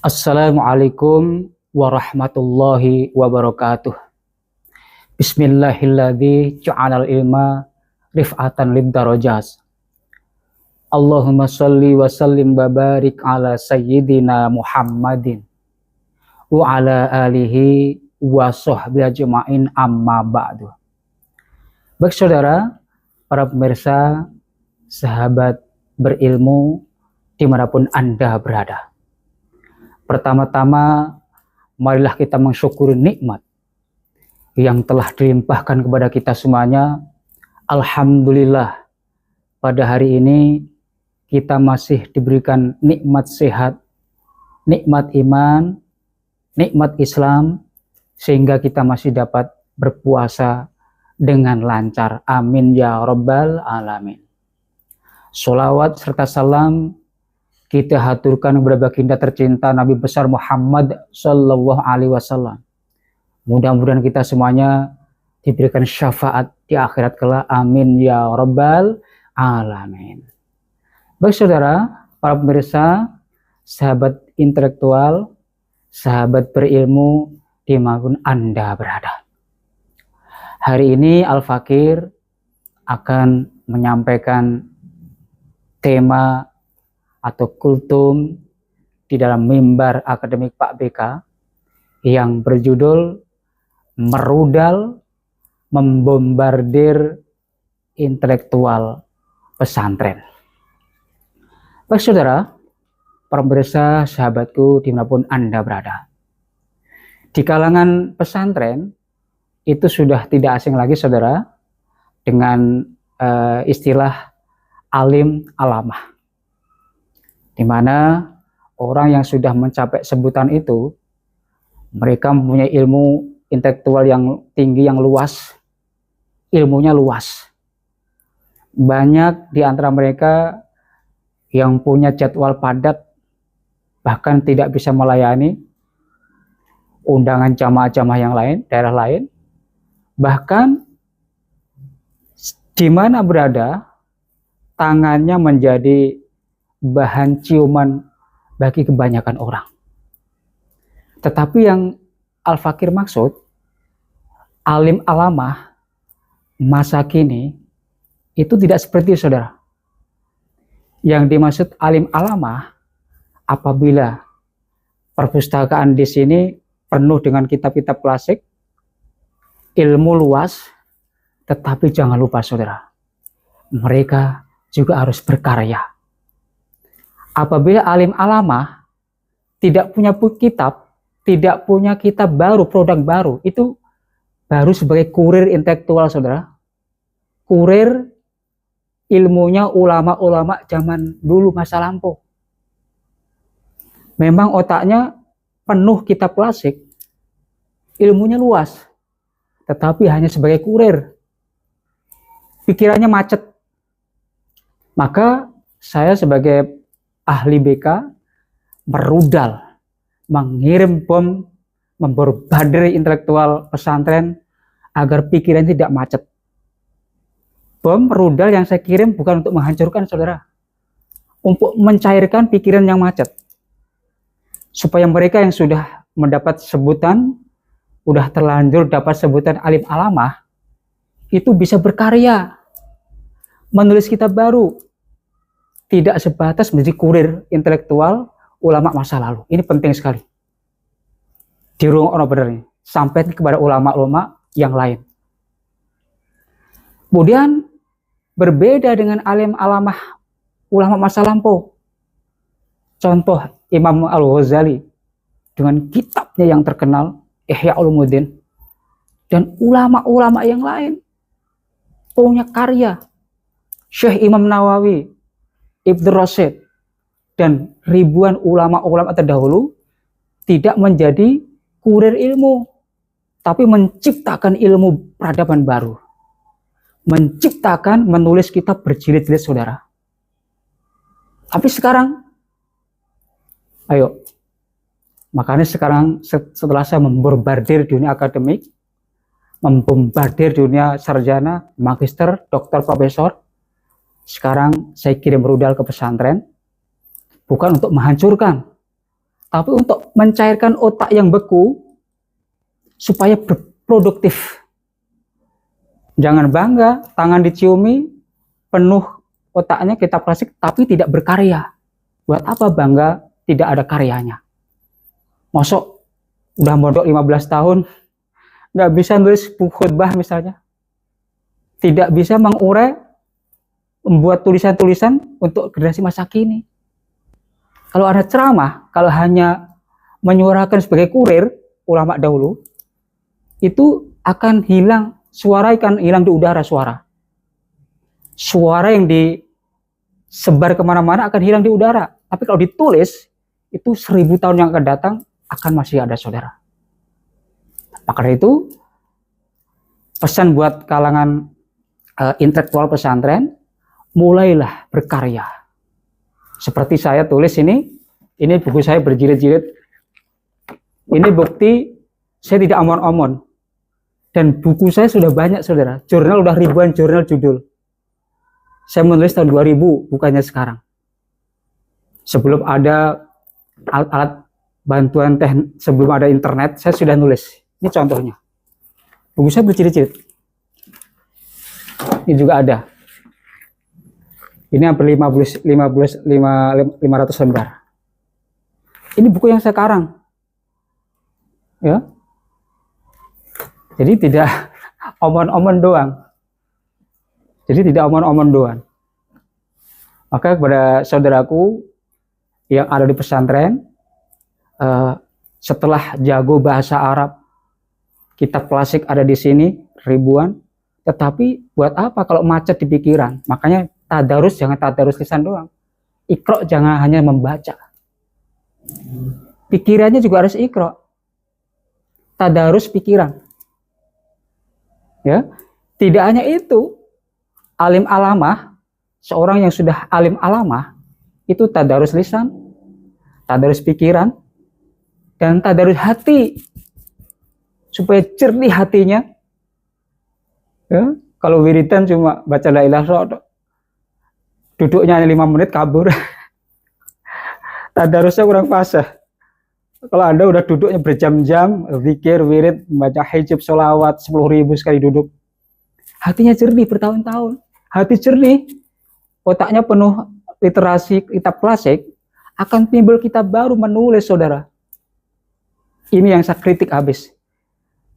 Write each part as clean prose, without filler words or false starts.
Assalamualaikum warahmatullahi wabarakatuh. Bismillahilladzi ja'alal ilma rif'atan lid darajat. Allahumma sholli wa sallim wa barik ala sayyidina Muhammadin wa ala alihi wa sahbihi ajma'in, amma ba'du. Baik saudara, para pemirsa, sahabat berilmu dimanapun Anda berada. Pertama-tama, marilah kita mensyukuri nikmat yang telah dilimpahkan kepada kita semuanya. Alhamdulillah, pada hari ini kita masih diberikan nikmat sehat, nikmat iman, nikmat Islam, sehingga kita masih dapat berpuasa dengan lancar. Amin ya rabbal alamin. Sholawat serta salam kita haturkan kepada baginda tercinta Nabi besar Muhammad Sallallahu Alaihi Wasallam. Mudah-mudahan kita semuanya diberikan syafaat di akhirat kelak. Amin ya rabbal alamin. Baik saudara, para pemirsa, sahabat intelektual, sahabat berilmu dimanapun Anda berada. Hari ini Al-Fakir akan menyampaikan tema atau kultum di dalam mimbar akademik Pak BK yang berjudul Merudal Membombardir Intelektual Pesantren. Baik saudara, para pemirsa, sahabatku dimanapun Anda berada. Di kalangan pesantren itu sudah tidak asing lagi saudara dengan istilah alim alamah, di mana orang yang sudah mencapai sebutan itu, mereka mempunyai ilmu intelektual yang tinggi, yang luas, ilmunya luas. Banyak di antara mereka yang punya jadwal padat, bahkan tidak bisa melayani undangan jamaah-jamaah yang lain, daerah lain. Bahkan di mana berada, tangannya menjadi bahan ciuman bagi kebanyakan orang. Tetapi yang Al-Fakir maksud, alim alamah masa kini itu tidak seperti itu saudara. Yang dimaksud alim alamah apabila perpustakaan di sini penuh dengan kitab-kitab klasik, ilmu luas, tetapi jangan lupa saudara, mereka juga harus berkarya. Apabila alim alamah tidak punya kitab, tidak punya kitab baru, produk baru, itu baru sebagai kurir intelektual saudara. Kurir ilmunya ulama-ulama zaman dulu masa lampau. Memang otaknya penuh kitab klasik, ilmunya luas, tetapi hanya sebagai kurir. Pikirannya macet. Maka saya sebagai ahli BK merudal, mengirim bom, membombardir intelektual pesantren agar pikiran tidak macet. Bom rudal yang saya kirim bukan untuk menghancurkan saudara, untuk mencairkan pikiran yang macet, supaya mereka yang sudah mendapat sebutan, sudah terlanjur dapat sebutan alim alamah, itu bisa berkarya, menulis kitab baru, tidak sebatas menjadi kurir intelektual ulama masa lalu. Ini penting sekali. Di ruang ono benernya, sampai kepada ulama-ulama yang lain. Kemudian berbeda dengan alim alamah ulama masa lampau. Contoh Imam Al-Ghazali dengan kitabnya yang terkenal Ihya Ulumuddin, dan ulama-ulama yang lain punya karya. Syekh Imam Nawawi, Ibnu Rasyid, dan ribuan ulama-ulama terdahulu tidak menjadi kurir ilmu, tapi menciptakan ilmu peradaban baru, menciptakan, menulis kitab berjilid-jilid saudara. Tapi sekarang, ayo, makanya sekarang setelah saya membombardir dunia akademik, membombardir dunia sarjana, magister, dokter, profesor, sekarang saya kirim rudal ke pesantren, bukan untuk menghancurkan, tapi untuk mencairkan otak yang beku supaya berproduktif. Jangan bangga, tangan diciumi, penuh otaknya kitab klasik, tapi tidak berkarya. Buat apa bangga tidak ada karyanya? Masuk udah mondok 15 tahun, nggak bisa nulis buku khutbah misalnya. Tidak bisa mengurai, membuat tulisan-tulisan untuk generasi masa kini. Kalau ada ceramah, kalau hanya menyuarakan sebagai kurir, ulama dahulu, itu akan hilang, suara akan hilang di udara suara. Suara yang disebar kemana-mana akan hilang di udara. Tapi kalau ditulis, itu 1000 tahun yang akan datang, akan masih ada saudara. Maka dari itu, pesan buat kalangan intelektual pesantren, mulailah berkarya. Seperti saya tulis ini buku saya berjilid-jilid. Ini bukti saya tidak omon-omon. Dan buku saya sudah banyak saudara. Jurnal udah ribuan jurnal judul. Saya menulis tahun 2000, bukannya sekarang. Sebelum ada alat bantuan teknik, sebelum ada internet, saya sudah nulis. Ini contohnya. Buku saya berjilid-jilid. Ini juga ada. Ini hampir 500 lembar. Ini buku yang sekarang. Ya. Jadi tidak omon-omon doang. Maka kepada saudaraku yang ada di pesantren, setelah jago bahasa Arab, kitab klasik ada di sini ribuan, tetapi buat apa kalau macet di pikiran? Makanya tadarus jangan tadarus lisan doang. Iqra jangan hanya membaca. Pikirannya juga harus iqra. Tadarus pikiran. Ya, tidak hanya itu, alim alamah, seorang yang sudah alim alamah, itu tadarus lisan, tadarus pikiran, dan tadarus hati, supaya jernih hatinya. Ya, kalau wiridan cuma baca la ilaha illallah, duduknya hanya 5 menit kabur. Tadarusnya kurang fasih. Kalau Anda udah duduknya berjam-jam, zikir, wirid, membaca hijab, sholawat, 10.000 sekali duduk, hatinya jernih bertahun-tahun. Hati jernih, otaknya penuh literasi kitab klasik, akan timbul kitab baru menulis, saudara. Ini yang saya kritik habis.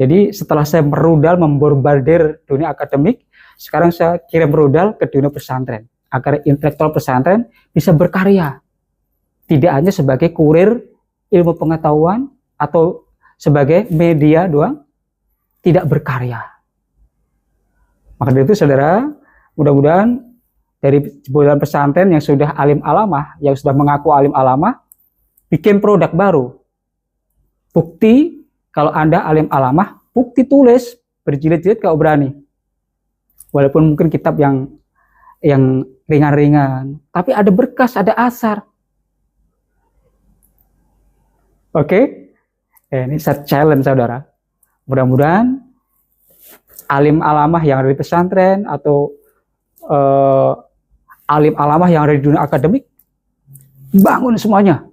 Jadi setelah saya merudal, membombardir dunia akademik, sekarang saya kirim rudal ke dunia pesantren, agar intelektual pesantren bisa berkarya. Tidak hanya sebagai kurir ilmu pengetahuan atau sebagai media doang, tidak berkarya. Maka dari itu saudara, mudah-mudahan dari jebolan pesantren yang sudah alim alamah, yang sudah mengaku alim alamah, bikin produk baru. Bukti kalau Anda alim alamah, bukti tulis, berjilid-jilid kalau berani. Walaupun mungkin kitab yang ringan-ringan, tapi ada berkas, ada asar. Oke, ini saya challenge saudara. Mudah-mudahan alim alamah yang ada di pesantren atau alim alamah yang ada di dunia akademik, bangun semuanya.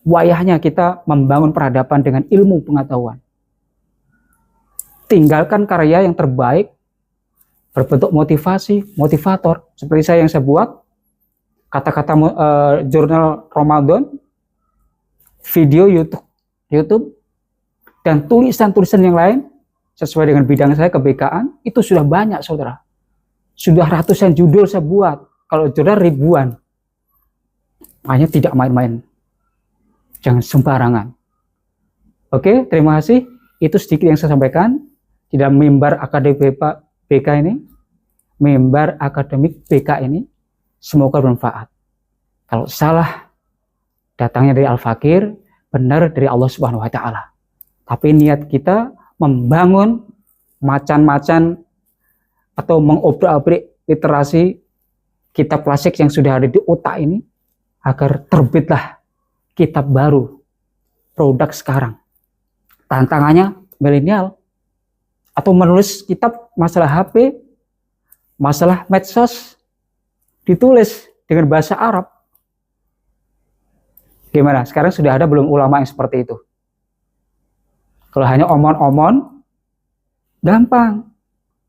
Wayahnya kita membangun peradaban dengan ilmu pengetahuan. Tinggalkan karya yang terbaik berbentuk motivasi, motivator. Seperti yang saya buat, kata-kata jurnal Ramadan, video YouTube, dan tulisan-tulisan yang lain sesuai dengan bidang saya, kebekaan, itu sudah banyak saudara. Sudah ratusan judul saya buat, kalau jurnal ribuan. Makanya tidak main-main, jangan sembarangan. Oke, terima kasih. Itu sedikit yang saya sampaikan di dalam mimbar akademik BK ini, mimbar akademik BK ini. Semoga bermanfaat. Kalau salah, datangnya dari Al-Fakir, benar dari Allah Subhanahu wa Ta'ala. Tapi niat kita membangun macan-macan atau mengobrak-abrik literasi kitab klasik yang sudah ada di otak ini, agar terbitlah kitab baru, produk sekarang. Tantangannya milenial, atau menulis kitab masalah HP, masalah medsos, ditulis dengan bahasa Arab. Gimana? Sekarang sudah ada belum ulama yang seperti itu? Kalau hanya omon-omon, gampang.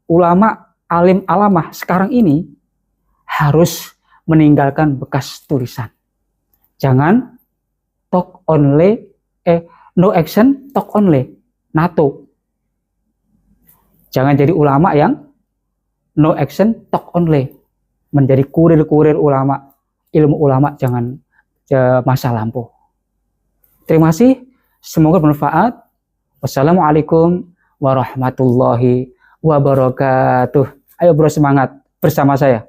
Ulama, alim alamah sekarang ini harus meninggalkan bekas tulisan. Jangan talk only, no action, talk only, NATO. Jangan jadi ulama yang no action, talk only. Menjadi kurir-kurir ulama, ilmu ulama jangan masa lampau. Terima kasih, semoga bermanfaat. Wassalamualaikum warahmatullahi wabarakatuh. Ayo bro, semangat bersama saya.